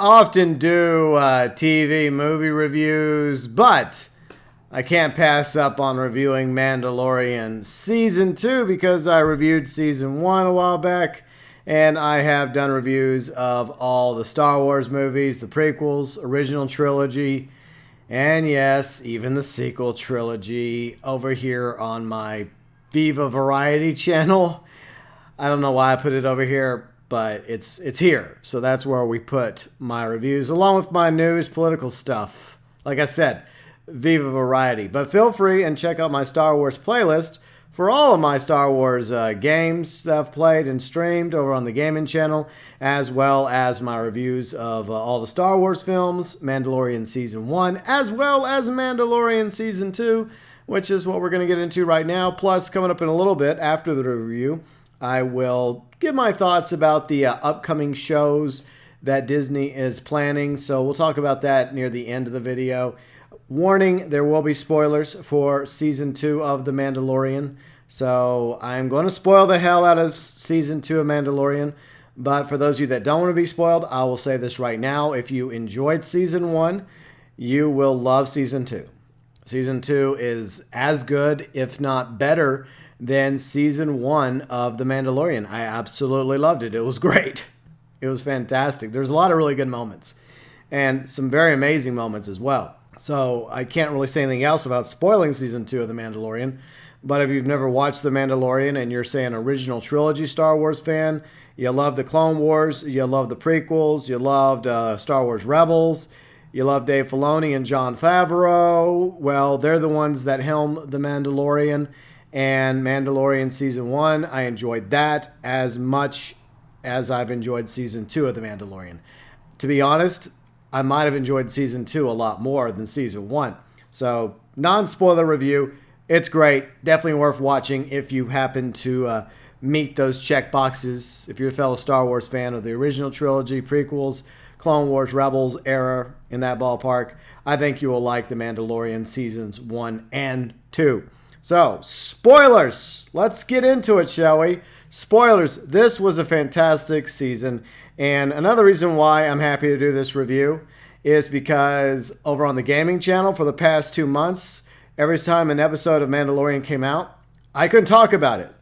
often do TV movie reviews, but I can't pass up on reviewing Mandalorian Season 2 because I reviewed Season 1 a while back, and I have done reviews of all the Star Wars movies, the prequels, original trilogy, and yes, even the sequel trilogy over here on my Viva Variety channel. I don't know why I put it over here, but it's here. So that's where we put my reviews, along with my news, political stuff. Like I said, Viva Variety. But feel free and check out my Star Wars playlist for all of my Star Wars games that I've played and streamed over on the gaming channel, as well as my reviews of all the Star Wars films, Mandalorian Season 1, as well as Mandalorian Season 2, which is what we're going to get into right now. Plus, coming up in a little bit after the review, I will give my thoughts about the upcoming shows that Disney is planning. So we'll talk about that near the end of the video. Warning, there will be spoilers for Season 2 of The Mandalorian. So I'm going to spoil the hell out of Season 2 of Mandalorian. But for those of you that don't want to be spoiled, I will say this right now. If you enjoyed Season 1, you will love Season 2. Season 2 is as good, if not better, than Season 1 of The Mandalorian. I absolutely loved it. It was great. It was fantastic. There's a lot of really good moments. And some very amazing moments as well. So I can't really say anything else about spoiling Season 2 of The Mandalorian. But if you've never watched The Mandalorian and you're, say, an original trilogy Star Wars fan, you love the Clone Wars, you love the prequels, you loved Star Wars Rebels, you love Dave Filoni and Jon Favreau, well, they're the ones that helm The Mandalorian. And Mandalorian Season 1, I enjoyed that as much as I've enjoyed Season 2 of The Mandalorian. To be honest, I might have enjoyed Season 2 a lot more than Season 1. So, non-spoiler review. It's great. Definitely worth watching if you happen to meet those check boxes. If you're a fellow Star Wars fan of the original trilogy, prequels, Clone Wars, Rebels era, in that ballpark, I think you will like The Mandalorian Seasons 1 and 2. So, spoilers. Let's get into it, shall we? Spoilers. This was a fantastic season. And another reason why I'm happy to do this review is because over on the gaming channel for the past 2 months, every time an episode of Mandalorian came out, I couldn't talk about it.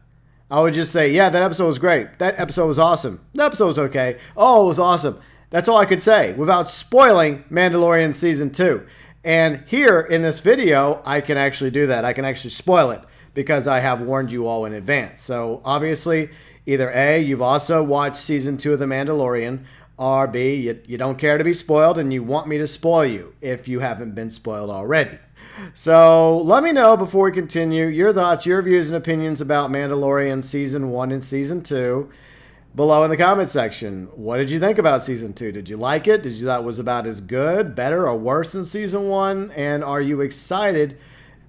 I would just say, yeah, that episode was great. That episode was awesome. That episode was okay. Oh, it was awesome. That's all I could say without spoiling Mandalorian Season 2. And here in this video, I can actually do that. I can actually spoil it because I have warned you all in advance. So obviously, either A, you've also watched Season 2 of The Mandalorian, or B, you don't care to be spoiled and you want me to spoil you if you haven't been spoiled already. So let me know before we continue your thoughts, your views, and opinions about Mandalorian Season 1 and Season 2 below in the comment section. What did you think about Season 2? Did you like it? Did you thought it was about as good, better, or worse than Season 1? And are you excited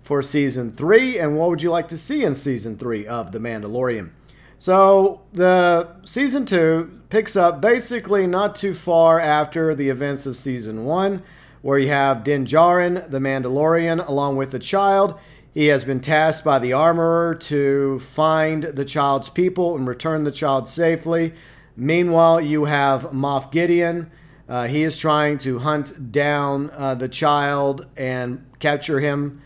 for Season 3? And what would you like to see in Season 3 of The Mandalorian? So the Season 2 picks up basically not too far after the events of Season 1, where you have Din Djarin, the Mandalorian, along with the child. He has been tasked by the armorer to find the child's people and return the child safely. Meanwhile, you have Moff Gideon. He is trying to hunt down the child and capture him.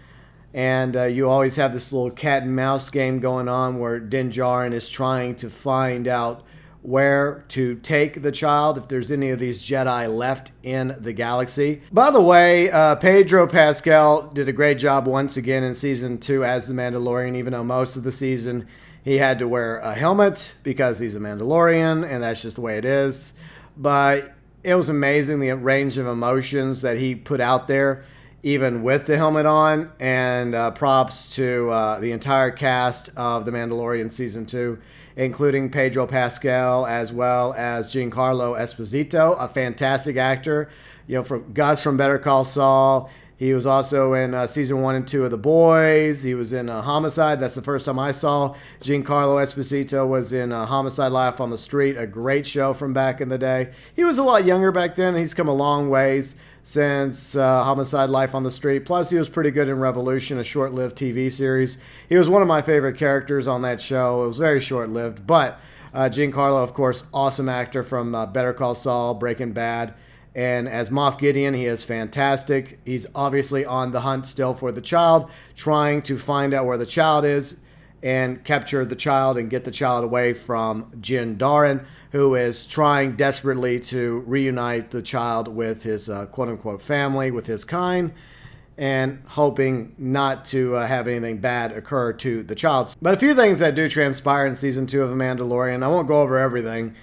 And you always have this little cat and mouse game going on where Din Djarin is trying to find out where to take the child, if there's any of these Jedi left in the galaxy. By the way, Pedro Pascal did a great job once again in Season 2 as the Mandalorian, even though most of the season he had to wear a helmet because he's a Mandalorian, and that's just the way it is. But it was amazing, the range of emotions that he put out there, even with the helmet on, and props to the entire cast of The Mandalorian Season 2, including Pedro Pascal, as well as Giancarlo Esposito, a fantastic actor. You know, from Gus from Better Call Saul. He was also in Season 1 and 2 of The Boys. He was in Homicide. That's the first time I saw Giancarlo Esposito was in Homicide: Life on the Street, a great show from back in the day. He was a lot younger back then. He's come a long ways since Homicide: Life on the Street. Plus, he was pretty good in Revolution, a short-lived TV series. He was one of my favorite characters on that show. It was very short-lived, but Giancarlo, of course, awesome actor from Better Call Saul, Breaking Bad, And as Moff Gideon, he is fantastic. He's obviously on the hunt still for the child, trying to find out where the child is and capture the child and get the child away from Jin Darin, who is trying desperately to reunite the child with his quote-unquote family, with his kind, and hoping not to have anything bad occur to the child. But a few things that do transpire in Season 2 of The Mandalorian. I won't go over everything.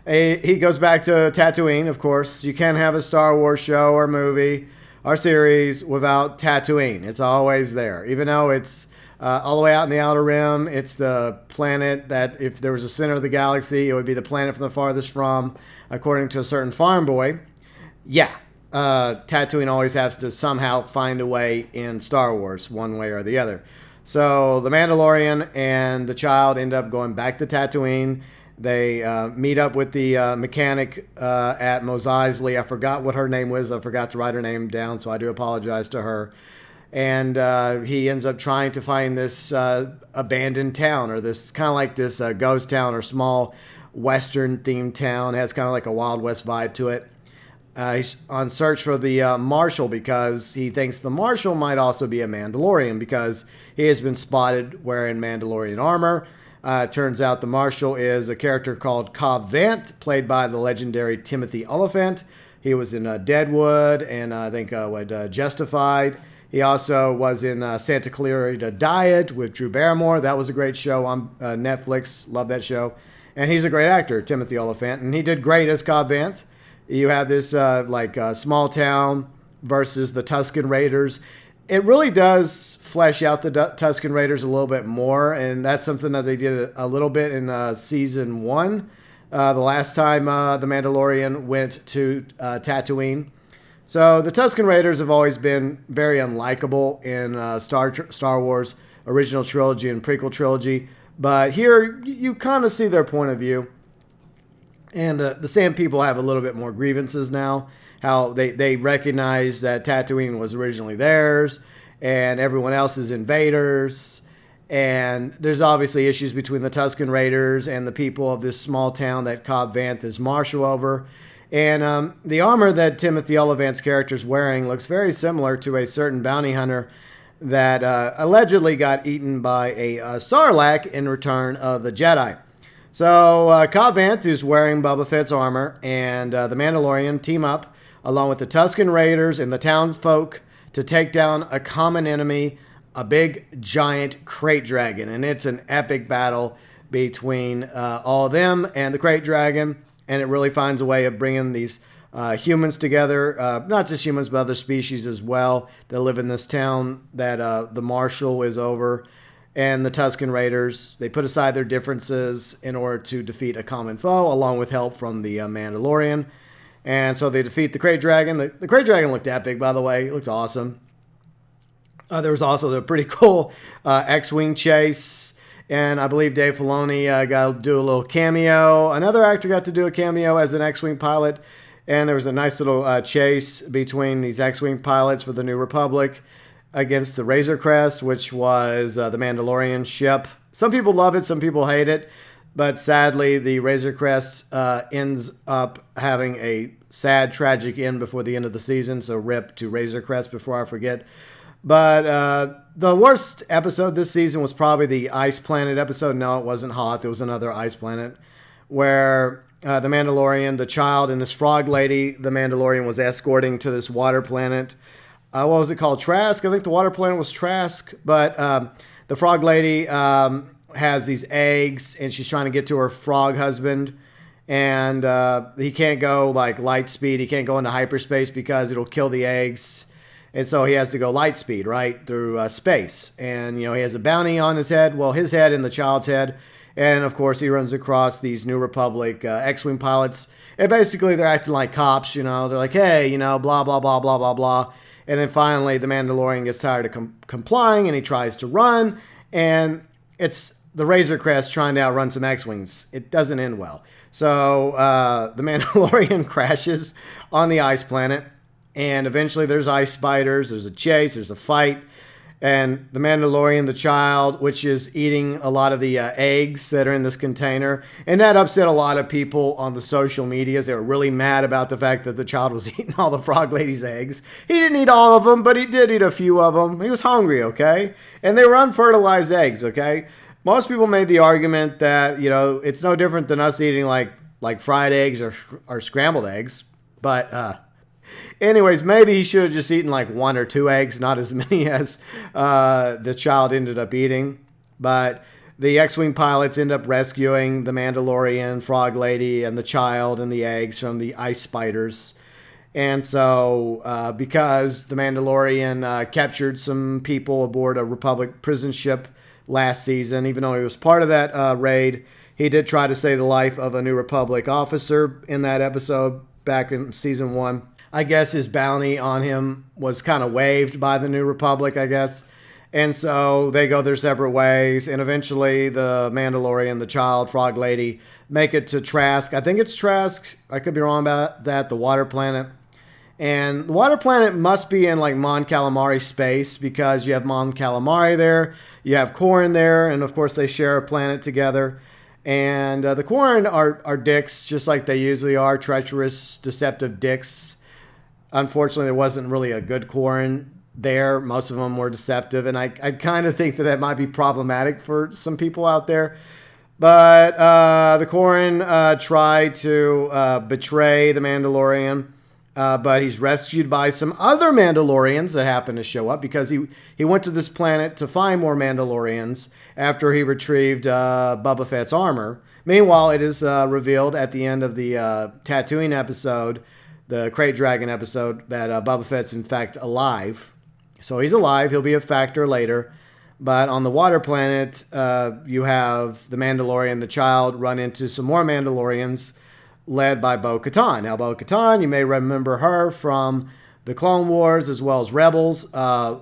He goes back to Tatooine, of course. You can't have a Star Wars show or movie or series without Tatooine. It's always there. Even though it's all the way out in the Outer Rim, it's the planet that if there was a center of the galaxy, it would be the planet from the farthest from, according to a certain farm boy. Yeah. Tatooine always has to somehow find a way in Star Wars, one way or the other. So the Mandalorian and the child end up going back to Tatooine. They meet up with the mechanic at Mos Eisley. I forgot what her name was. I forgot to write her name down, so I do apologize to her. And he ends up trying to find this abandoned town, or this kind of like this ghost town or small Western-themed town. It has kind of like a Wild West vibe to it. He's on search for the Marshal because he thinks the Marshal might also be a Mandalorian because he has been spotted wearing Mandalorian armor. Turns out the Marshal is a character called Cobb Vanth, played by the legendary Timothy Olyphant. He was in Deadwood and I think Justified. He also was in Santa Clarita Diet with Drew Barrymore. That was a great show on Netflix. Love that show. And he's a great actor, Timothy Olyphant, and he did great as Cobb Vanth. You have this small town versus the Tusken Raiders. It really does flesh out the Tusken Raiders a little bit more, and that's something that they did a little bit in Season 1. The last time The Mandalorian went to Tatooine. So the Tusken Raiders have always been very unlikable in Star Wars original trilogy and prequel trilogy, but here you kind of see their point of view. And the Sand People have a little bit more grievances now. How they recognize that Tatooine was originally theirs and everyone else is invaders. And there's obviously issues between the Tusken Raiders and the people of this small town that Cobb Vanth is marshal over. And the armor that Timothy Olyphant's character is wearing looks very similar to a certain bounty hunter that allegedly got eaten by a Sarlacc in Return of the Jedi. So Cobb Vanth, who's wearing Boba Fett's armor, and the Mandalorian team up along with the Tusken Raiders and the townsfolk to take down a common enemy, a big giant crate dragon. And it's an epic battle between all of them and the crate dragon. And it really finds a way of bringing these humans together, not just humans, but other species as well that live in this town that the Marshal is over. And the Tusken Raiders, they put aside their differences in order to defeat a common foe, along with help from the Mandalorian. And so they defeat the Krayt Dragon. The Krayt Dragon looked epic, by the way. It looked awesome. There was also the pretty cool X-Wing chase. And I believe Dave Filoni got to do a little cameo. Another actor got to do a cameo as an X-Wing pilot. And there was a nice little chase between these X-Wing pilots for the New Republic against the Razor Crest, which was the Mandalorian ship. Some people love it, some people hate it, but sadly the Razor Crest ends up having a sad, tragic end before the end of the season, so rip to Razor Crest before I forget. But the worst episode this season was probably the Ice Planet episode. No, it wasn't Hoth, there was another ice planet, where the Mandalorian, the child, and this frog lady, the Mandalorian was escorting to this water planet. What was it called? Trask? I think the water planet was Trask. But the frog lady has these eggs, and she's trying to get to her frog husband. And he can't go like light speed. He can't go into hyperspace because it'll kill the eggs. And so he has to go light speed, right, through space. And, you know, he has a bounty on his head. Well, his head and the child's head. And, of course, he runs across these New Republic X-Wing pilots. And basically, they're acting like cops, you know. They're like, hey, you know, blah, blah, blah, blah, blah, blah. And then finally, the Mandalorian gets tired of complying, and he tries to run. And it's the Razor Crest trying to outrun some X-Wings. It doesn't end well. So the Mandalorian crashes on the ice planet. And eventually, there's ice spiders. There's a chase. There's a fight. And the Mandalorian, the child, which is eating a lot of the eggs that are in this container. And that upset a lot of people on the social medias. They were really mad about the fact that the child was eating all the frog lady's eggs. He didn't eat all of them, but he did eat a few of them. He was hungry, okay? And they were unfertilized eggs, okay? Most people made the argument that, you know, it's no different than us eating like fried eggs or scrambled eggs. But anyways, maybe he should have just eaten like 1 or 2 eggs, not as many as the child ended up eating. But the X-Wing pilots end up rescuing the Mandalorian, Frog Lady, and the child and the eggs from the ice spiders. And so, because the Mandalorian captured some people aboard a Republic prison ship last season, even though he was part of that raid, he did try to save the life of a New Republic officer in that episode back in season 1. I guess his bounty on him was kind of waived by the New Republic, I guess. And so they go their separate ways. And eventually the Mandalorian, the child, Frog Lady, make it to Trask. I think it's Trask. I could be wrong about that. The water planet. And the water planet must be in like Mon Calamari space because you have Mon Calamari there. You have Corrin there. And of course they share a planet together. And the Corrin are dicks, just like they usually are. Treacherous, deceptive dicks. Unfortunately, there wasn't really a good Corrin there. Most of them were deceptive, and I kind of think that might be problematic for some people out there. But the Corrin tried to betray the Mandalorian, but he's rescued by some other Mandalorians that happen to show up because he went to this planet to find more Mandalorians after he retrieved Boba Fett's armor. Meanwhile, it is revealed at the end of the Tatooine episode, the Crate Dragon episode, that Boba Fett's in fact alive. So he's alive. He'll be a factor later. But on the water planet, you have the Mandalorian, the child, run into some more Mandalorians led by Bo-Katan. Now, Bo-Katan, you may remember her from the Clone Wars as well as Rebels,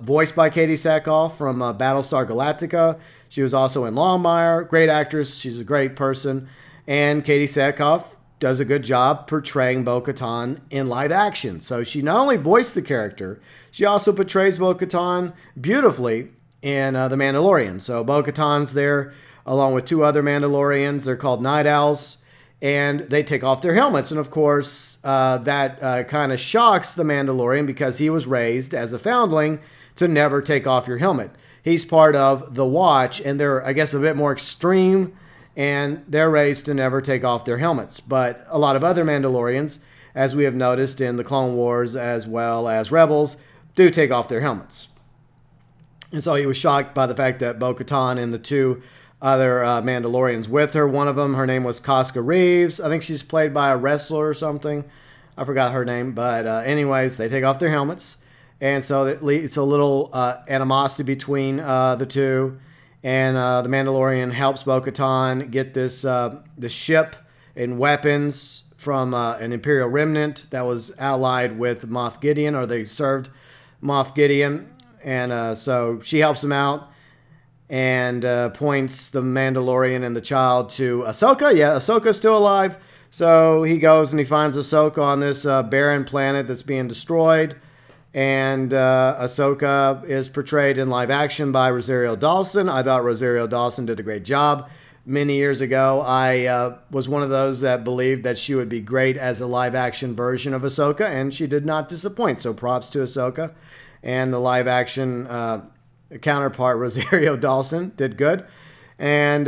voiced by Katie Sackhoff from Battlestar Galactica. She was also in Longmire. Great actress. She's a great person. And Katie Sackhoff does a good job portraying Bo-Katan in live action. So she not only voiced the character, she also portrays Bo-Katan beautifully in The Mandalorian. So Bo-Katan's there along with 2 other Mandalorians. They're called Night Owls, and they take off their helmets. And of course, that kind of shocks the Mandalorian because he was raised as a foundling to never take off your helmet. He's part of the Watch, and they're, I guess, a bit more extreme, and they're raised to never take off their helmets. But a lot of other Mandalorians, as we have noticed in the Clone Wars as well as Rebels, do take off their helmets. And so he was shocked by the fact that Bo-Katan and the 2 other Mandalorians with her, one of them, her name was Casca Reeves. I think she's played by a wrestler or something. I forgot her name. But anyways, they take off their helmets. And so it's a little animosity between the 2. And the Mandalorian helps Bo-Katan get this ship and weapons from an Imperial remnant that was allied with Moff Gideon, or they served Moff Gideon. And so she helps him out and points the Mandalorian and the child to Ahsoka. Yeah, Ahsoka's still alive. So he goes and he finds Ahsoka on this barren planet that's being destroyed. And Ahsoka is portrayed in live action by Rosario Dawson. I thought Rosario Dawson did a great job. Many years ago, I was one of those that believed that she would be great as a live action version of Ahsoka, and she did not disappoint. So props to Ahsoka. And the live action counterpart, Rosario Dawson, did good. And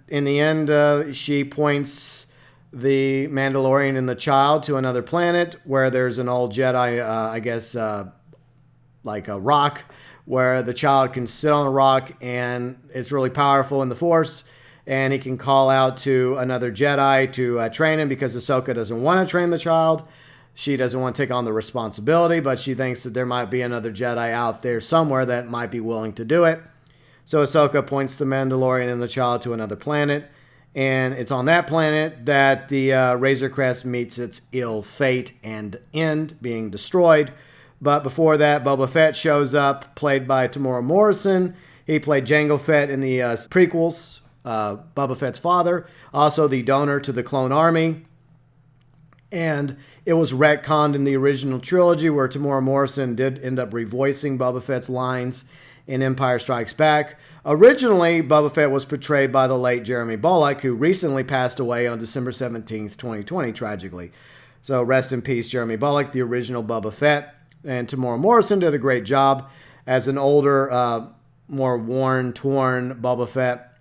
in the end, she points the Mandalorian and the child to another planet where there's an old Jedi, I guess, like a rock, where the child can sit on a rock and it's really powerful in the Force. And he can call out to another Jedi to train him because Ahsoka doesn't want to train the child. She doesn't want to take on the responsibility, but she thinks that there might be another Jedi out there somewhere that might be willing to do it. So Ahsoka points the Mandalorian and the child to another planet. And it's on that planet that the Razor Crest meets its ill fate and end, being destroyed. But before that, Boba Fett shows up, played by Tamora Morrison. He played Jango Fett in the prequels, Boba Fett's father. Also the donor to the clone army. And it was retconned in the original trilogy where Tamora Morrison did end up revoicing Boba Fett's lines in Empire Strikes Back. Originally, Boba Fett was portrayed by the late Jeremy Bulloch, who recently passed away on December 17th, 2020, tragically. So rest in peace, Jeremy Bulloch, the original Boba Fett. And Tamora Morrison did a great job as an older, more worn, torn Boba Fett.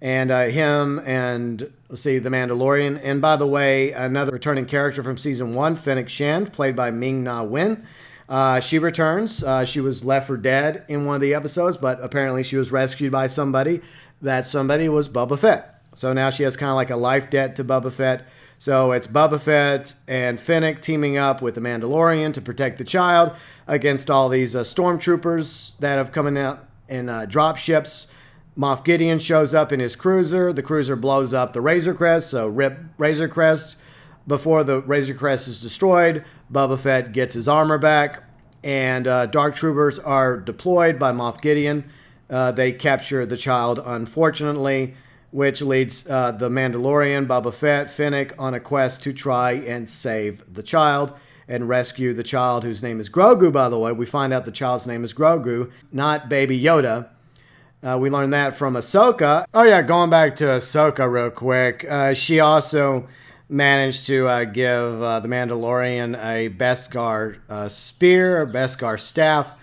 And him and, let's see, The Mandalorian. And by the way, another returning character from Season 1, Fennec Shand, played by Ming-Na Wen. She returns. She was left for dead in one of the episodes, but apparently she was rescued by somebody. That somebody was Boba Fett. So now she has kind of like a life debt to Boba Fett. So it's Boba Fett and Fennec teaming up with the Mandalorian to protect the child against all these stormtroopers that have come out in drop ships. Moff Gideon shows up in his cruiser. The cruiser blows up the Razor Crest, so rip Razor Crest. Before the Razor Crest is destroyed, Boba Fett gets his armor back, and Dark Troopers are deployed by Moff Gideon. They capture the child, unfortunately, which leads the Mandalorian, Boba Fett, Fennec on a quest to try and save the child and rescue the child, whose name is Grogu, by the way. We find out the child's name is Grogu, not Baby Yoda. We learned that from Ahsoka. Oh yeah, going back to Ahsoka real quick. She also managed to give the Mandalorian a Beskar spear, a Beskar staff.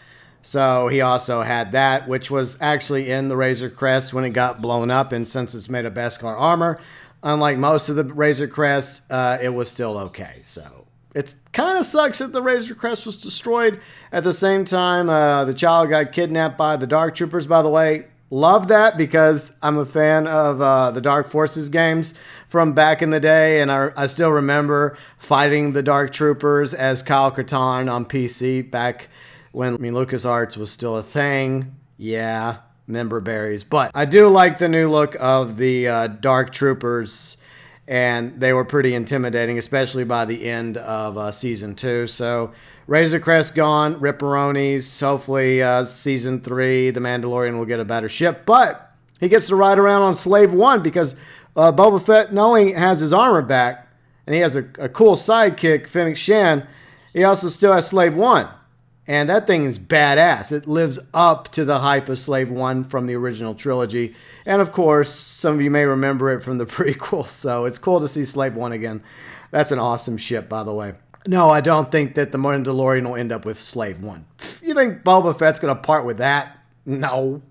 So he also had that, which was actually in the Razor Crest when it got blown up. And since it's made of Beskar armor, unlike most of the Razor Crest, it was still okay. So it kind of sucks that the Razor Crest was destroyed. At the same time, the child got kidnapped by the Dark Troopers, by the way. Love that because I'm a fan of the Dark Forces games from back in the day. And I still remember fighting the Dark Troopers as Kyle Katarn on PC back when LucasArts was still a thing. Yeah, member berries. But I do like the new look of the Dark Troopers, and they were pretty intimidating, especially by the end of Season 2. So Razor Crest gone, Ripperonis. Hopefully Season 3, The Mandalorian will get a better ship. But he gets to ride around on Slave 1 because Boba Fett not only has his armor back, and he has a cool sidekick, Fennec Shand, he also still has Slave 1. And that thing is badass. It lives up to the hype of Slave 1 from the original trilogy. And of course, some of you may remember it from the prequel. So it's cool to see Slave 1 again. That's an awesome ship, by the way. No, I don't think that the Mandalorian will end up with Slave 1. You think Boba Fett's going to part with that? No.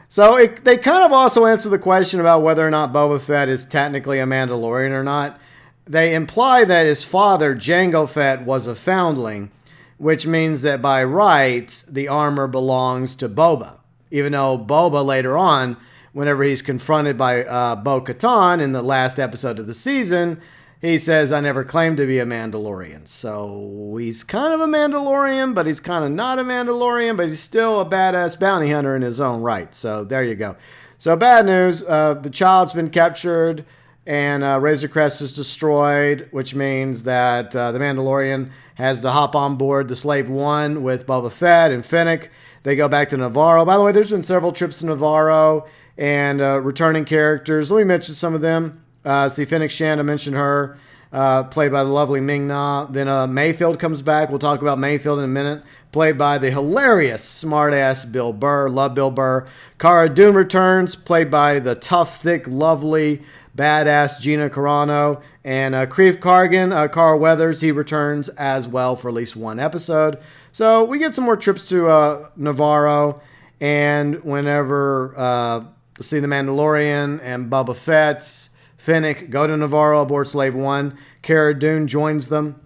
So they kind of also answer the question about whether or not Boba Fett is technically a Mandalorian or not. They imply that his father, Jango Fett, was a foundling, which means that by right, the armor belongs to Boba. Even though Boba later on, whenever he's confronted by Bo-Katan in the last episode of the season, he says, I never claimed to be a Mandalorian. So he's kind of a Mandalorian, but he's kind of not a Mandalorian, but he's still a badass bounty hunter in his own right. So there you go. So bad news, the child's been captured and Razor Crest is destroyed, which means that the Mandalorian has to hop on board the Slave 1 with Boba Fett and Fennec. They go back to Navarro. By the way, there's been several trips to Navarro and returning characters. Let me mention some of them. See, Fennec Shand, I mentioned her, played by the lovely Ming-Na. Then Mayfield comes back. We'll talk about Mayfield in a minute. Played by the hilarious, smart-ass Bill Burr. Love Bill Burr. Cara Dune returns, played by the tough, thick, lovely, badass Gina Carano. And Kreef Kargan, Carl Weathers, he returns as well for at least one episode. So we get some more trips to Navarro. And whenever, see the Mandalorian and Boba Fett, Fennec go to Navarro aboard Slave 1. Cara Dune joins them.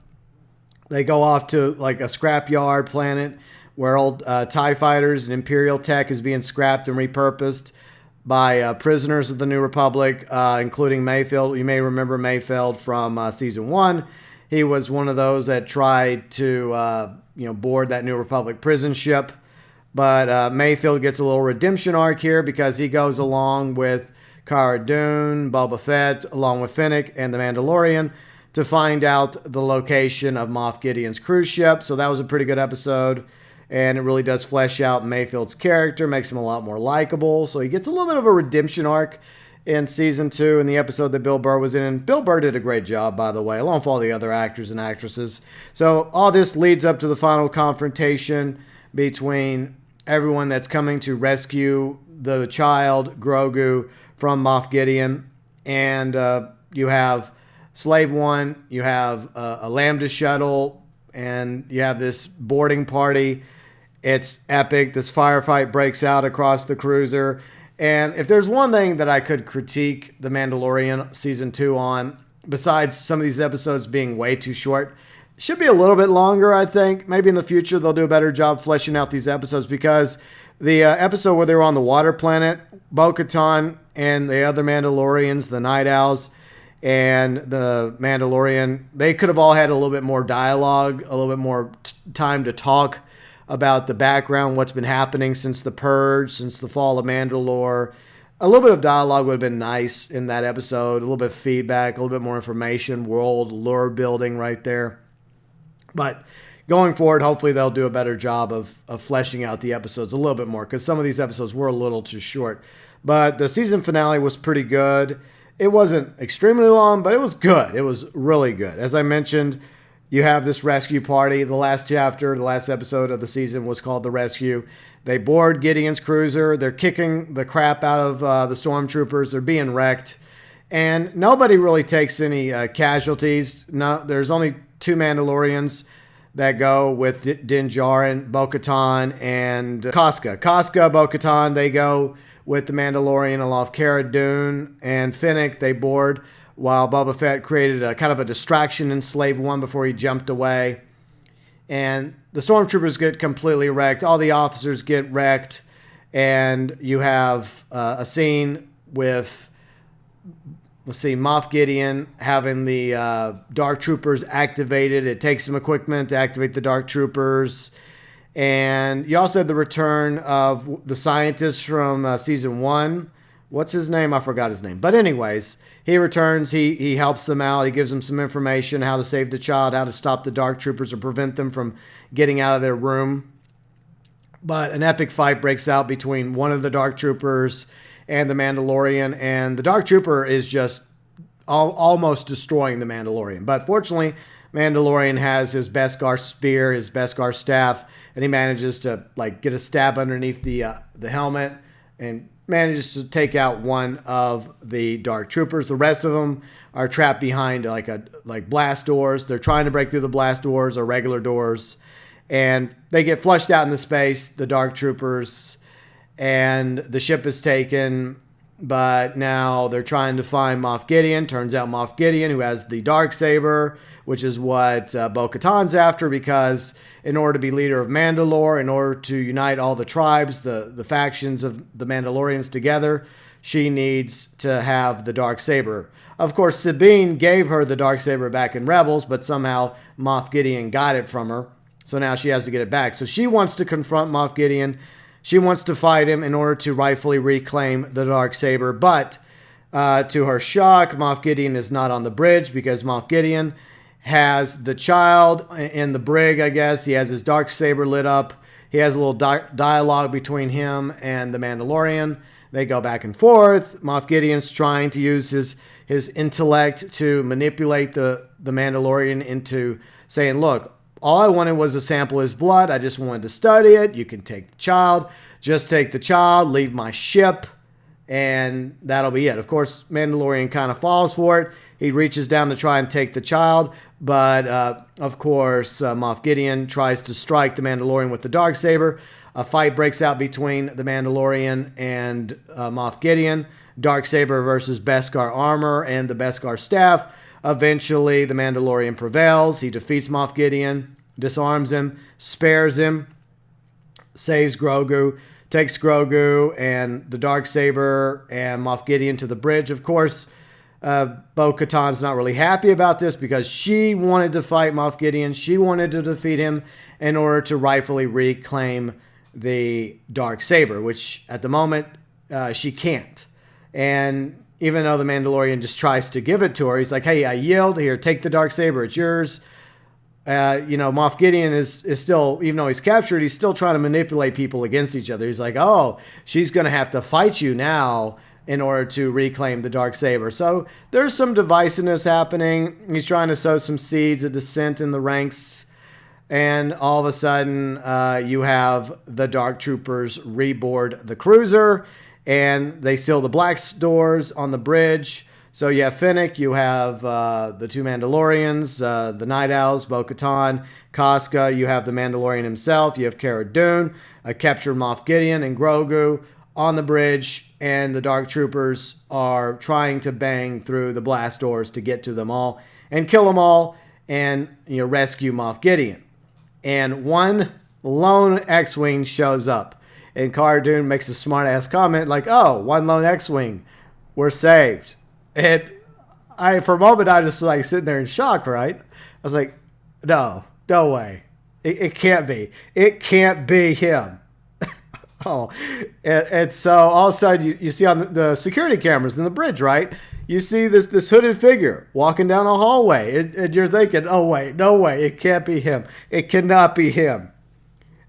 They go off to like a scrapyard planet where old TIE fighters and Imperial tech is being scrapped and repurposed by prisoners of the New Republic, including Mayfield. You may remember Mayfield from Season 1. He was one of those that tried to board that New Republic prison ship. But Mayfield gets a little redemption arc here because he goes along with Cara Dune, Boba Fett, along with Fennec and the Mandalorian to find out the location of Moff Gideon's cruise ship. So that was a pretty good episode. And it really does flesh out Mayfield's character, makes him a lot more likable. So he gets a little bit of a redemption arc in Season 2 in the episode that Bill Burr was in. And Bill Burr did a great job, by the way, along with all the other actors and actresses. So all this leads up to the final confrontation between everyone that's coming to rescue the child, Grogu, from Moff Gideon. And you have Slave One, you have a Lambda shuttle, and you have this boarding party. It's epic. This firefight breaks out across the cruiser. And if there's one thing that I could critique The Mandalorian Season 2 on, besides some of these episodes being way too short, it should be a little bit longer, I think. Maybe in the future they'll do a better job fleshing out these episodes, because the episode where they were on the water planet, Bo-Katan and the other Mandalorians, the Night Owls, and the Mandalorian, they could have all had a little bit more dialogue, a little bit more time to talk about the background, what's been happening since the Purge, since the fall of Mandalore. A little bit of dialogue would have been nice in that episode, a little bit of feedback, a little bit more information, world lore building right there. But going forward, hopefully they'll do a better job of fleshing out the episodes a little bit more, because some of these episodes were a little too short. But the season finale was pretty good. It wasn't extremely long, but it was good. It was really good. As I mentioned, you have this rescue party. The last chapter, the last episode of the season was called The Rescue. They board Gideon's cruiser. They're kicking the crap out of the stormtroopers. They're being wrecked. And nobody really takes any casualties. No, there's only 2 Mandalorians that go with Din Djarin, Bo-Katan, and Casca. Casca, Bo-Katan, they go with the Mandalorian along with Cara Dune and Fennec. They board, while Boba Fett created a kind of a distraction in Slave One before he jumped away. And the stormtroopers get completely wrecked. All the officers get wrecked. And you have a scene with, let's see, Moff Gideon having the Dark Troopers activated. It takes some equipment to activate the Dark Troopers. And you also have the return of the scientist from Season 1. What's his name? I forgot his name. But anyways, he returns. He helps them out. He gives them some information, how to save the child, how to stop the Dark Troopers or prevent them from getting out of their room. But an epic fight breaks out between one of the Dark Troopers and the Mandalorian. And the Dark Trooper is just almost destroying the Mandalorian. But fortunately, Mandalorian has his Beskar spear, his Beskar staff, and he manages to get a stab underneath the helmet and manages to take out one of the Dark Troopers. The rest of them are trapped behind blast doors. They're trying to break through the blast doors or regular doors, and they get flushed out into space, the Dark Troopers, and the ship is taken. But now they're trying to find Moff Gideon. Turns out Moff Gideon, who has the Darksaber, which is what Bo-Katan's after, because in order to be leader of Mandalore, in order to unite all the tribes, the factions of the Mandalorians together, she needs to have the Darksaber. Of course, Sabine gave her the Darksaber back in Rebels, but somehow Moff Gideon got it from her. So now she has to get it back. So she wants to confront Moff Gideon. She wants to fight him in order to rightfully reclaim the Darksaber. But to her shock, Moff Gideon is not on the bridge, because Moff Gideon has the child in the brig, I guess. He has his Darksaber lit up. He has a little dialogue between him and the Mandalorian. They go back and forth. Moff Gideon's trying to use his intellect to manipulate the Mandalorian into saying, look, all I wanted was a sample of his blood. I just wanted to study it. You can take the child. Just take the child. Leave my ship. And that'll be it. Of course, Mandalorian kind of falls for it. He reaches down to try and take the child. But, of course, Moff Gideon tries to strike the Mandalorian with the Darksaber. A fight breaks out between the Mandalorian and Moff Gideon. Darksaber versus Beskar armor and the Beskar staff. Eventually, the Mandalorian prevails. He defeats Moff Gideon, disarms him, spares him, saves Grogu, takes Grogu and the Darksaber and Moff Gideon to the bridge. Of course, Bo-Katan's not really happy about this, because she wanted to fight Moff Gideon. She wanted to defeat him in order to rightfully reclaim the Darksaber, which at the moment she can't. And even though the Mandalorian just tries to give it to her, he's like, hey, I yield. Here, take the Darksaber. It's yours. Moff Gideon is still, even though he's captured, he's still trying to manipulate people against each other. He's like, oh, she's going to have to fight you now in order to reclaim the Darksaber. So there's some divisiveness happening. He's trying to sow some seeds of dissent in the ranks. And all of a sudden, you have the Dark Troopers reboard the cruiser, and they seal the black doors on the bridge. So you have Finnick, you have the two Mandalorians, the Night Owls, Bo-Katan, Casca, you have the Mandalorian himself, you have Cara Dune, captured Moff Gideon, and Grogu on the bridge, and the Dark Troopers are trying to bang through the blast doors to get to them all and kill them all and rescue Moff Gideon. And one lone X-Wing shows up, and Cara Dune makes a smart-ass comment like, oh, one lone X-Wing, we're saved. And for a moment, I just like sitting there in shock, right? I was like, no way. It can't be. It can't be him. Oh, and so all of a sudden you see on the security cameras in the bridge, right? You see this hooded figure walking down a hallway, and you're thinking, oh wait, no way, it can't be him. It cannot be him.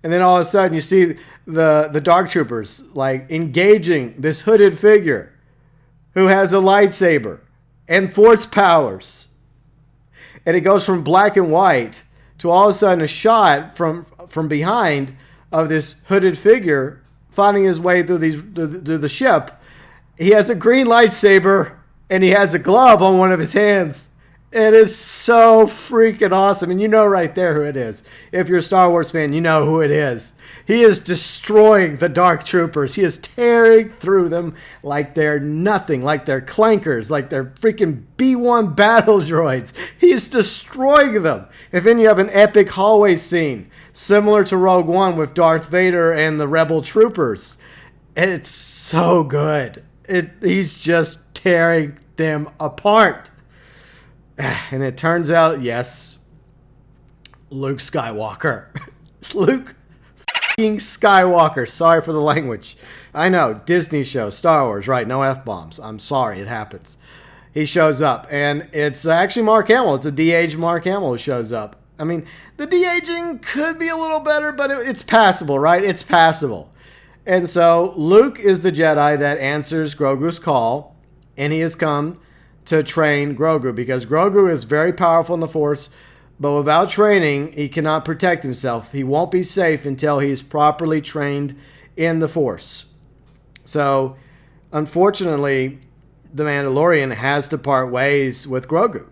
And then all of a sudden you see the Dark Troopers like engaging this hooded figure who has a lightsaber and force powers. And it goes from black and white to all of a sudden a shot from behind of this hooded figure finding his way through the ship. He has a green lightsaber and he has a glove on one of his hands. It is so freaking awesome. And you know right there who it is. If you're a Star Wars fan, you know who it is. He is destroying the Dark Troopers. He is tearing through them like they're nothing, like they're clankers, like they're freaking B-1 battle droids. He is destroying them. And then you have an epic hallway scene, similar to Rogue One with Darth Vader and the Rebel troopers. It's so good. He's just tearing them apart. And it turns out, yes, Luke Skywalker. It's Luke f***ing Skywalker. Sorry for the language. I know, Disney show, Star Wars, right? No F-bombs. I'm sorry, it happens. He shows up, and it's actually Mark Hamill. It's a de-aged Mark Hamill who shows up. I mean, the de-aging could be a little better, but it's passable, right? It's passable. And so Luke is the Jedi that answers Grogu's call, and he has come to train Grogu because Grogu is very powerful in the Force, but without training, he cannot protect himself. He won't be safe until he's properly trained in the Force. So, unfortunately, the Mandalorian has to part ways with Grogu.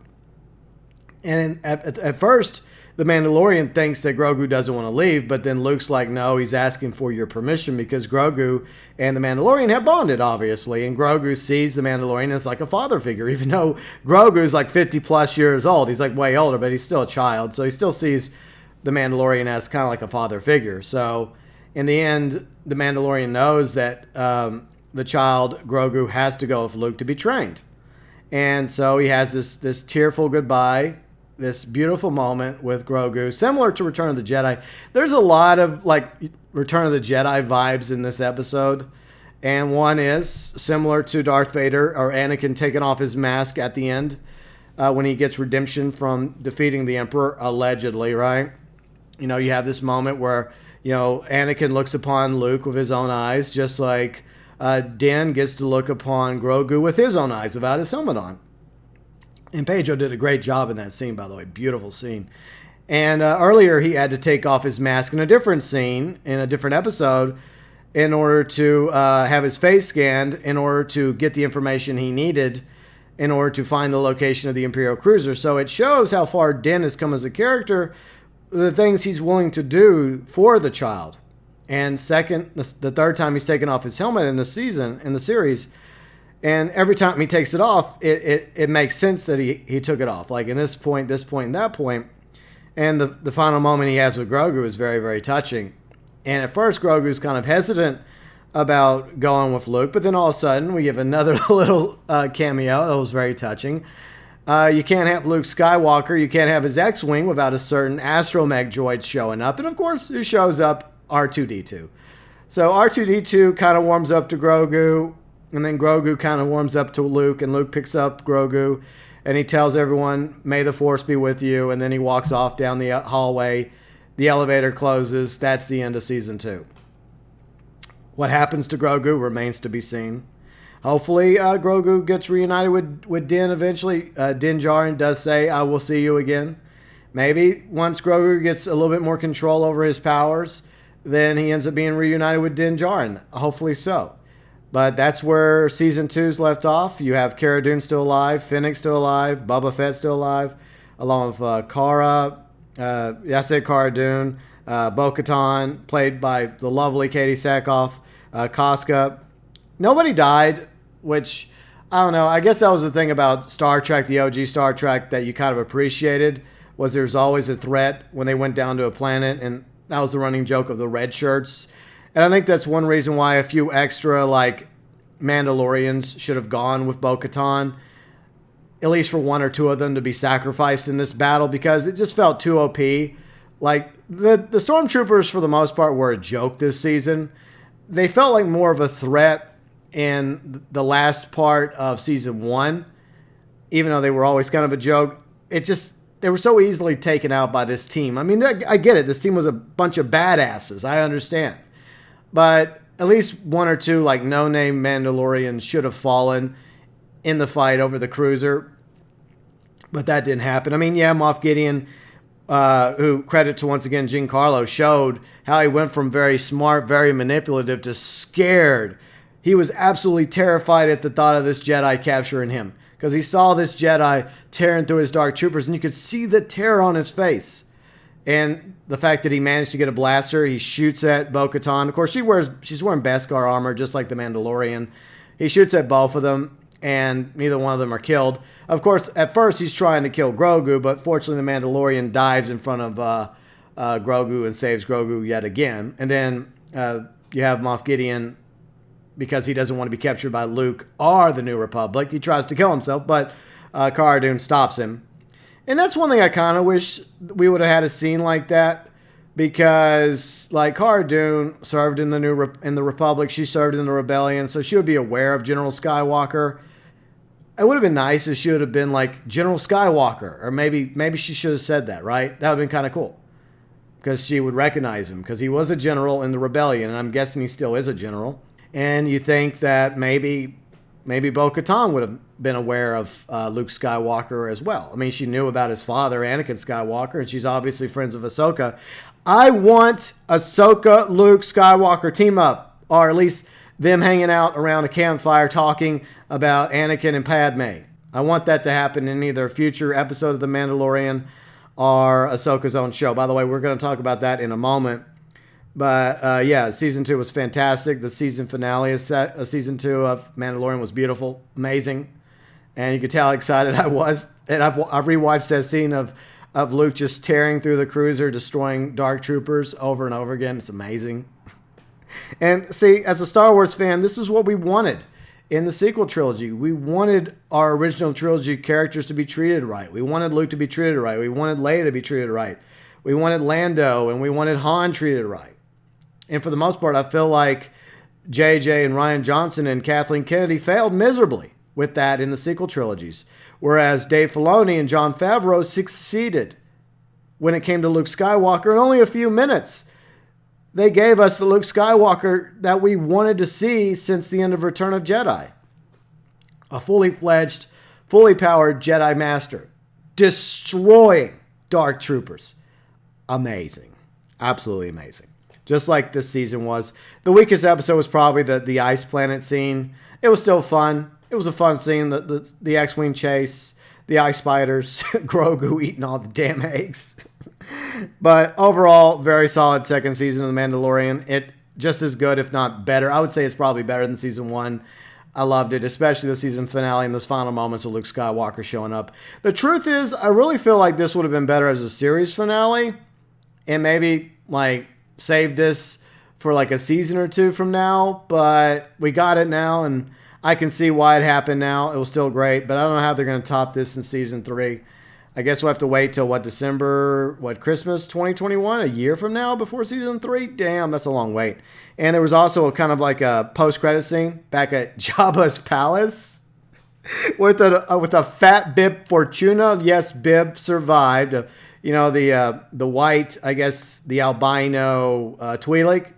And at first, the Mandalorian thinks that Grogu doesn't want to leave, but then Luke's like, no, he's asking for your permission because Grogu and the Mandalorian have bonded, obviously. And Grogu sees the Mandalorian as like a father figure, even though Grogu's like 50 plus years old. He's like way older, but he's still a child. So he still sees the Mandalorian as kind of like a father figure. So in the end, the Mandalorian knows that the child, Grogu, has to go with Luke to be trained. And so he has this tearful goodbye, this beautiful moment with Grogu, similar to Return of the Jedi. There's a lot of like Return of the Jedi vibes in this episode. And one is similar to Darth Vader or Anakin taking off his mask at the end when he gets redemption from defeating the Emperor, allegedly, right? You know, you have this moment where, you know, Anakin looks upon Luke with his own eyes, just like Din gets to look upon Grogu with his own eyes without his helmet on. And Pedro did a great job in that scene, by the way. Beautiful scene. And earlier, he had to take off his mask in a different scene, in a different episode, in order to have his face scanned, in order to get the information he needed, in order to find the location of the Imperial cruiser. So it shows how far Din has come as a character, the things he's willing to do for the child. And second, the third time he's taken off his helmet in the series, and every time he takes it off, it makes sense that he took it off. Like in this point, and that point. And the final moment he has with Grogu is very, very touching. And at first, Grogu's kind of hesitant about going with Luke. But then all of a sudden, we give another little cameo that was very touching. You can't have Luke Skywalker. You can't have his X-Wing without a certain astromech droid showing up. And of course, who shows up? R2-D2. So R2-D2 kind of warms up to Grogu. And then Grogu kind of warms up to Luke, and Luke picks up Grogu, and he tells everyone, may the Force be with you, and then he walks off down the hallway. The elevator closes. That's the end of Season 2. What happens to Grogu remains to be seen. Hopefully, Grogu gets reunited with Din eventually. Din Djarin does say, I will see you again. Maybe once Grogu gets a little bit more control over his powers, then he ends up being reunited with Din Djarin. Hopefully so. But that's where season two's left off. You have Cara Dune still alive, Fennec still alive, Boba Fett still alive, along with Cara. I said Cara Dune, Bo-Katan, played by the lovely Katie Sackhoff, Casca. Nobody died, which I don't know. I guess that was the thing about Star Trek, the OG Star Trek, that you kind of appreciated, was there's always a threat when they went down to a planet, and that was the running joke of the red shirts. And I think that's one reason why a few extra, like, Mandalorians should have gone with Bo-Katan, at least for one or two of them to be sacrificed in this battle, because it just felt too OP. Like, the Stormtroopers, for the most part, were a joke this season. They felt like more of a threat in the last part of season one, even though they were always kind of a joke. They were so easily taken out by this team. I mean, I get it. This team was a bunch of badasses. I understand. But at least one or two, like, no-name Mandalorians should have fallen in the fight over the cruiser. But that didn't happen. I mean, yeah, Moff Gideon, who, credit to once again Giancarlo, showed how he went from very smart, very manipulative to scared. He was absolutely terrified at the thought of this Jedi capturing him, because he saw this Jedi tearing through his Dark Troopers, and you could see the terror on his face. And the fact that he managed to get a blaster, he shoots at Bo-Katan. Of course, she's wearing Beskar armor, just like the Mandalorian. He shoots at both of them, and neither one of them are killed. Of course, at first, he's trying to kill Grogu, but fortunately, the Mandalorian dives in front of Grogu and saves Grogu yet again. And then you have Moff Gideon, because he doesn't want to be captured by Luke or the New Republic. He tries to kill himself, but Cara Dune stops him. And that's one thing I kind of wish we would have had a scene like that, because, like, Cara Dune served in the Republic. She served in the Rebellion, so she would be aware of General Skywalker. It would have been nice if she would have been like General Skywalker, or maybe she should have said that, right? That would have been kind of cool, because she would recognize him, because he was a general in the Rebellion, and I'm guessing he still is a general. And you think that maybe Bo-Katan would have been aware of Luke Skywalker as well. I mean, she knew about his father, Anakin Skywalker, and she's obviously friends with Ahsoka. I want Ahsoka, Luke Skywalker team up, or at least them hanging out around a campfire talking about Anakin and Padme. I want that to happen in either a future episode of The Mandalorian or Ahsoka's own show. By the way, we're going to talk about that in a moment. But yeah, season 2 was fantastic. The season finale of season 2 of Mandalorian was beautiful, amazing, and you could tell how excited I was. And I've rewatched that scene of Luke just tearing through the cruiser, destroying Dark Troopers over and over again. It's amazing. And see, as a Star Wars fan, this is what we wanted in the sequel trilogy. We wanted our original trilogy characters to be treated right. We wanted Luke to be treated right. We wanted Leia to be treated right. We wanted Lando, and we wanted Han treated right. And for the most part, I feel like JJ and Rian Johnson and Kathleen Kennedy failed miserably with that in the sequel trilogies. Whereas Dave Filoni and Jon Favreau succeeded when it came to Luke Skywalker in only a few minutes. They gave us the Luke Skywalker that we wanted to see since the end of Return of Jedi. A fully fledged, fully powered Jedi Master, destroying Dark Troopers. Amazing. Absolutely amazing. Just like this season was. The weakest episode was probably the ice planet scene. It was still fun. It was a fun scene. The X-Wing chase, the ice spiders, Grogu eating all the damn eggs. But overall, very solid second season of The Mandalorian. It just as good, if not better. I would say it's probably better than season 1. I loved it, especially the season finale and those final moments of Luke Skywalker showing up. The truth is, I really feel like this would have been better as a series finale, and maybe like save this for like a season or two from now. But we got it now, and I can see why it happened now. It was still great, but I don't know how they're going to top this in season 3. I guess we'll have to wait till Christmas 2021, a year from now before season 3? Damn, that's a long wait. And there was also a kind of like a post-credit scene back at Jabba's palace with a fat Bib Fortuna. Yes, Bib survived. The white, I guess, the albino Twi'lek,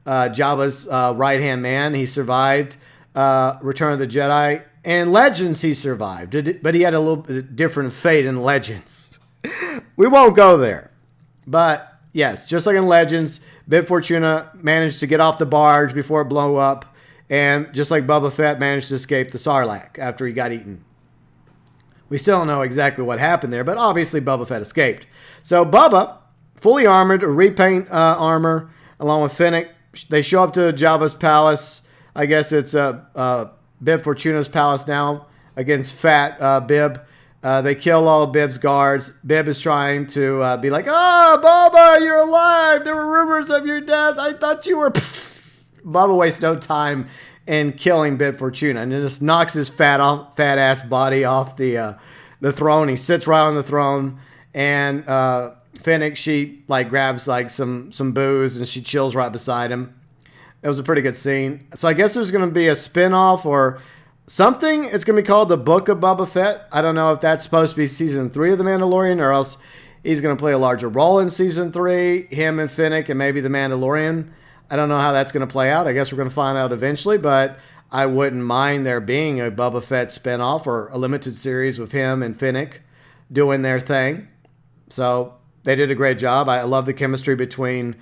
Jabba's right-hand man. He survived Return of the Jedi. And Legends, he survived. But he had a little bit different fate in Legends. We won't go there. But yes, just like in Legends, Bib Fortuna managed to get off the barge before it blew up. And just like Boba Fett managed to escape the Sarlacc after he got eaten. We still don't know exactly what happened there, but obviously Boba Fett escaped. So Bubba, fully armored, repaint armor, along with Finnick. They show up to Jabba's palace. I guess it's Bib Fortuna's palace now against Fat Bib. They kill all of Bib's guards. Bib is trying to be like, "Oh, Bubba, you're alive. There were rumors of your death. I thought you were..." Bubba wastes no time in killing Bib Fortuna and just knocks his fat ass body off the throne. He sits right on the throne, and Finnick, she like grabs like some booze and she chills right beside him. It was a pretty good scene. So I guess there's going to be a spin-off or something. It's going to be called The Book of Boba Fett. I don't know if that's supposed to be season 3 of The Mandalorian, or else he's going to play a larger role in season 3. Him and Finnick and maybe The Mandalorian. I don't know how that's going to play out. I guess we're going to find out eventually, but I wouldn't mind there being a Boba Fett spinoff or a limited series with him and Finnick doing their thing. So they did a great job. I love the chemistry between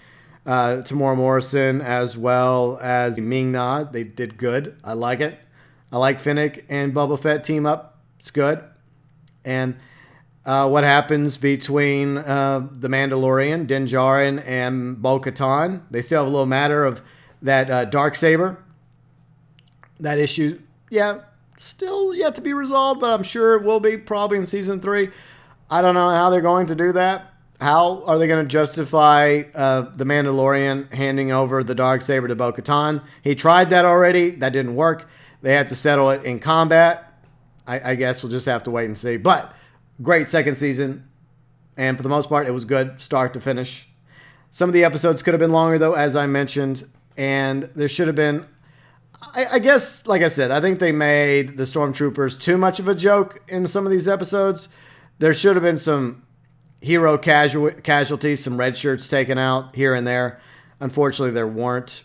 Tamora Morrison as well as Ming-Na. They did good. I like it. I like Finnick and Boba Fett team up. It's good. And what happens between the Mandalorian, Din Djarin, and Bo-Katan. They still have a little matter of that Darksaber. That issue, yeah, still yet to be resolved, but I'm sure it will be probably in season 3. I don't know how they're going to do that. How are they going to justify the Mandalorian handing over the Darksaber to Bo-Katan? He tried that already. That didn't work. They had to settle it in combat. I guess we'll just have to wait and see. But great second season. And for the most part, it was good start to finish. Some of the episodes could have been longer, though, as I mentioned. And there should have been... I guess, like I said, I think they made the Stormtroopers too much of a joke in some of these episodes. There should have been some hero casualties, some red shirts taken out here and there. Unfortunately, there weren't.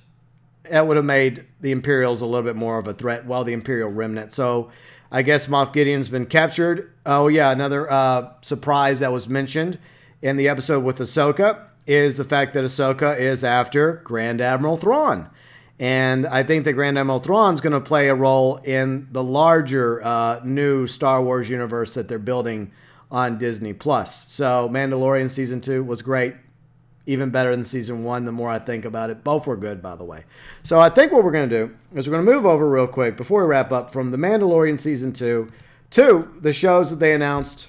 That would have made the Imperials a little bit more of a threat, well, the Imperial remnant. So I guess Moff Gideon's been captured. Oh, yeah, another surprise that was mentioned in the episode with Ahsoka is the fact that Ahsoka is after Grand Admiral Thrawn. And I think that Grand Admiral Thrawn's going to play a role in the larger new Star Wars universe that they're building on Disney+. So Mandalorian Season 2 was great. Even better than Season 1 the more I think about it. Both were good, by the way. So I think what we're going to do is we're going to move over real quick before we wrap up from The Mandalorian Season 2 to the shows that they announced.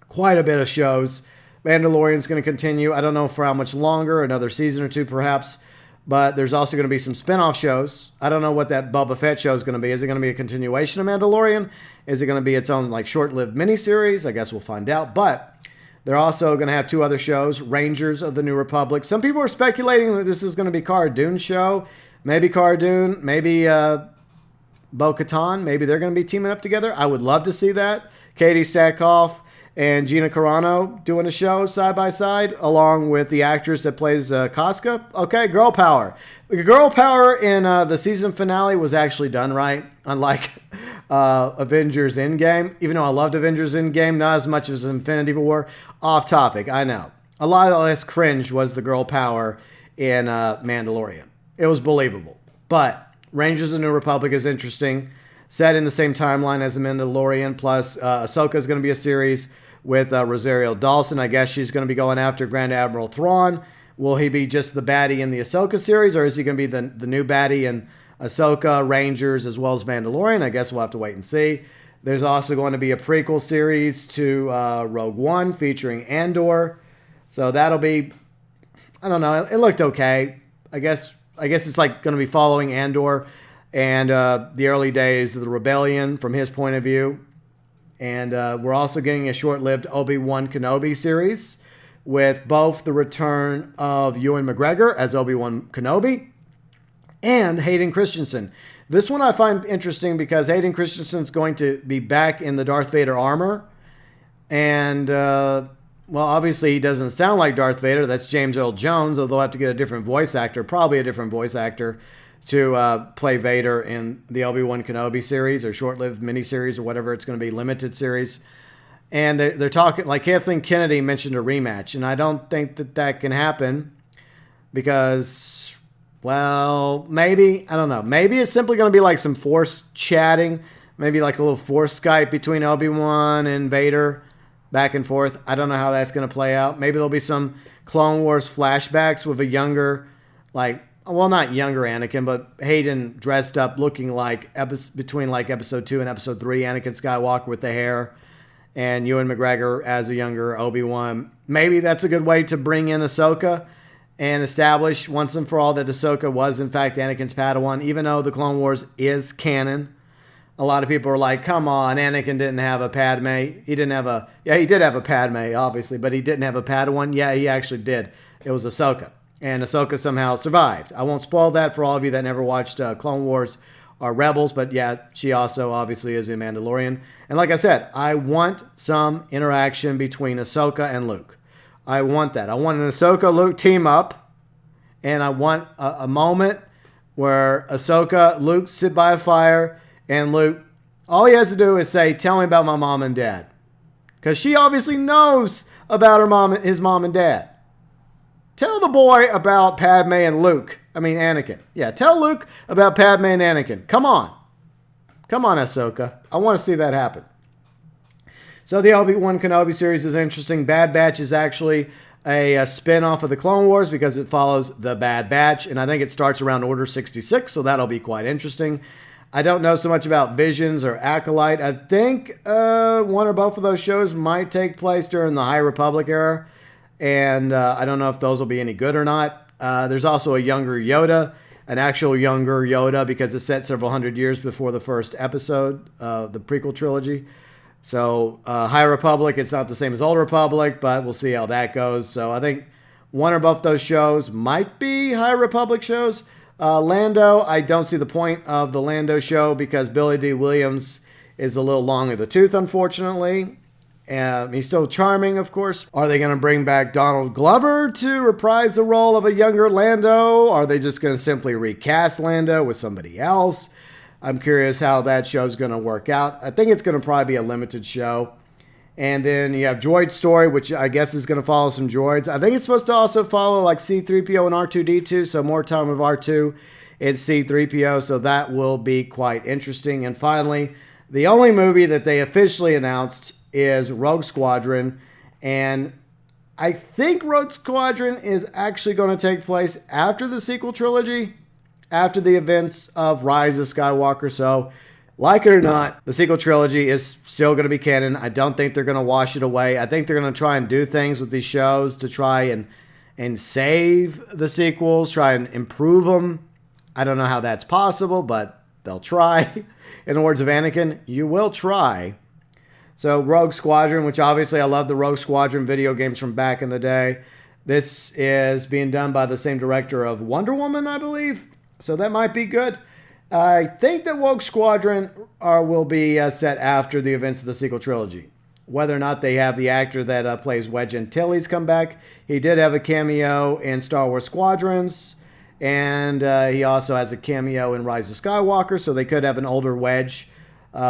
Quite a bit of shows. Mandalorian's going to continue. I don't know for how much longer, another season or two perhaps. But there's also going to be some spin-off shows. I don't know what that Boba Fett show is going to be. Is it going to be a continuation of Mandalorian? Is it going to be its own like short-lived miniseries? I guess we'll find out. But they're also going to have 2 other shows, Rangers of the New Republic. Some people are speculating that this is going to be Cara Dune's show. Maybe Cara Dune, maybe Bo-Katan. Maybe they're going to be teaming up together. I would love to see that. Katie Sackhoff and Gina Carano doing a show side by side, along with the actress that plays Casca. Okay, girl power. The girl power in the season finale was actually done right, unlike Avengers Endgame. Even though I loved Avengers Endgame, not as much as Infinity War. Off topic, I know. A lot less cringe was the girl power in Mandalorian. It was believable. But Rangers of the New Republic is interesting. Set in the same timeline as the Mandalorian, plus Ahsoka is going to be a series with Rosario Dawson. I guess she's going to be going after Grand Admiral Thrawn. Will he be just the baddie in the Ahsoka series, or is he going to be the new baddie in Ahsoka, Rangers, as well as Mandalorian? I guess we'll have to wait and see. There's also going to be a prequel series to Rogue One featuring Andor. So that'll be, I don't know, it looked okay. I guess it's like going to be following Andor and the early days of the rebellion from his point of view. And we're also getting a short-lived Obi-Wan Kenobi series with both the return of Ewan McGregor as Obi-Wan Kenobi and Hayden Christensen. This one I find interesting because Hayden Christensen's going to be back in the Darth Vader armor. And, well, obviously he doesn't sound like Darth Vader. That's James Earl Jones, although I have to get a different voice actor, probably a different voice actor, to play Vader in the Obi-Wan Kenobi series or short-lived miniseries or whatever it's going to be, limited series. And they're talking, like Kathleen Kennedy mentioned a rematch, and I don't think that can happen because, well, maybe, I don't know. Maybe it's simply going to be like some forced chatting, maybe like a little forced Skype between Obi-Wan and Vader back and forth. I don't know how that's going to play out. Maybe there'll be some Clone Wars flashbacks with a younger, like, well, not younger Anakin, but Hayden dressed up looking like between like episode 2 and episode 3, Anakin Skywalker with the hair, and Ewan McGregor as a younger Obi-Wan. Maybe that's a good way to bring in Ahsoka and establish once and for all that Ahsoka was in fact Anakin's Padawan, even though the Clone Wars is canon. A lot of people are like, come on, Anakin didn't have a Padme. He did have a Padme, obviously, but he didn't have a Padawan. Yeah, he actually did. It was Ahsoka. And Ahsoka somehow survived. I won't spoil that for all of you that never watched Clone Wars or Rebels, but yeah, she also obviously is a Mandalorian. And like I said, I want some interaction between Ahsoka and Luke. I want that. I want an Ahsoka-Luke team up, and I want a moment where Ahsoka, Luke sit by a fire, and Luke, all he has to do is say, tell me about my mom and dad. Because she obviously knows about his mom and dad. Tell the boy about Padme and Anakin. Yeah, tell Luke about Padme and Anakin. Come on. Come on, Ahsoka. I want to see that happen. So the Obi-Wan Kenobi series is interesting. Bad Batch is actually a spin-off of the Clone Wars because it follows the Bad Batch, and I think it starts around Order 66, so that'll be quite interesting. I don't know so much about Visions or Acolyte. I think one or both of those shows might take place during the High Republic era, and I don't know if those will be any good or not. There's also a younger Yoda, an actual younger Yoda, because it's set several hundred years before the first episode, the prequel trilogy. So High Republic, it's not the same as Old Republic, but we'll see how that goes. So I think one or both those shows might be High Republic shows. Lando, I don't see the point of the Lando show because Billy D. Williams is a little long in the tooth, unfortunately. He's still charming, of course. Are they going to bring back Donald Glover to reprise the role of a younger Lando? Are they just going to simply recast Lando with somebody else? I'm curious how that show's going to work out. I think it's going to probably be a limited show. And then you have Droid Story, which I guess is going to follow some droids. I think it's supposed to also follow like C-3PO and R2-D2, so more time with R2 and C-3PO, so that will be quite interesting. And finally, the only movie that they officially announced is Rogue Squadron, and I think Rogue Squadron is actually going to take place after the sequel trilogy, after the events of Rise of Skywalker, so like it or not, the sequel trilogy is still going to be canon. I don't think they're going to wash it away. I think they're going to try and do things with these shows to try and save the sequels, try and improve them. I don't know how that's possible, but they'll try. In the words of Anakin, you will try. So Rogue Squadron, which obviously I love the Rogue Squadron video games from back in the day. This is being done by the same director of Wonder Woman, I believe. So that might be good. I think that Rogue Squadron will be set after the events of the sequel trilogy. Whether or not they have the actor that plays Wedge Antilles come back. He did have a cameo in Star Wars Squadrons. And he also has a cameo in Rise of Skywalker. So they could have an older Wedge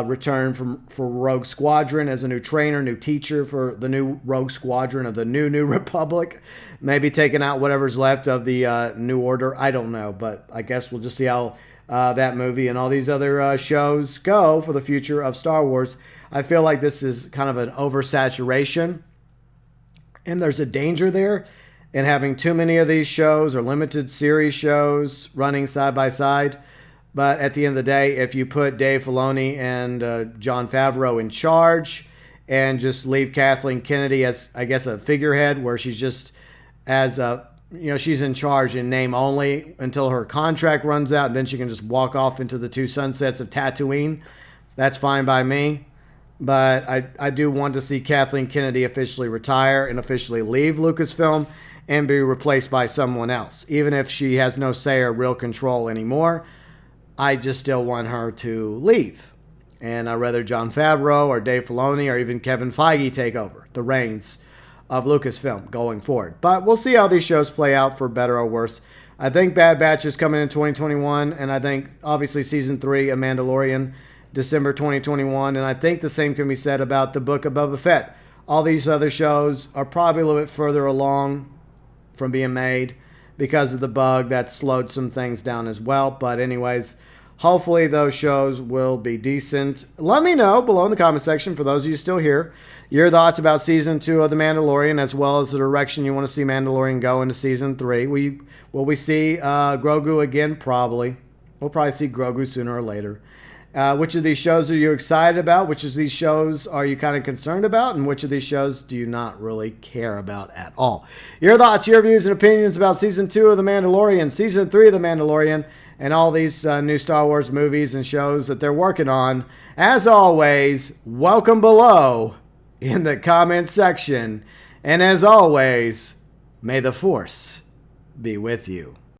return for Rogue Squadron as a new trainer, new teacher for the new Rogue Squadron of the New Republic. Maybe taking out whatever's left of the New Order. I don't know. But I guess we'll just see how that movie and all these other shows go for the future of Star Wars. I feel like this is kind of an oversaturation, and there's a danger there in having too many of these shows or limited series shows running side by side. But at the end of the day, if you put Dave Filoni and Jon Favreau in charge and just leave Kathleen Kennedy as, I guess, a figurehead where she's just as a she's in charge in name only until her contract runs out, and then she can just walk off into the two sunsets of Tatooine. That's fine by me. But I do want to see Kathleen Kennedy officially retire and officially leave Lucasfilm and be replaced by someone else. Even if she has no say or real control anymore, I just still want her to leave. And I'd rather Jon Favreau or Dave Filoni or even Kevin Feige take over the reins of Lucasfilm going forward. But we'll see how these shows play out for better or worse. I think Bad Batch is coming in 2021, and I think obviously Season 3 of Mandalorian December 2021. And I think the same can be said about the Book of Boba Fett. All these other shows are probably a little bit further along from being made because of the bug that slowed some things down as well. But anyways, hopefully those shows will be decent. Let me know below in the comment section, for those of you still here, your thoughts about Season 2 of The Mandalorian, as well as the direction you want to see Mandalorian go into Season 3. Will we see Grogu again? Probably. We'll probably see Grogu sooner or later. Which of these shows are you excited about? Which of these shows are you kind of concerned about? And which of these shows do you not really care about at all? Your thoughts, your views, and opinions about Season 2 of The Mandalorian, Season 3 of The Mandalorian, and all these new Star Wars movies and shows that they're working on. As always, welcome below in the comment section. And as always, may the Force be with you.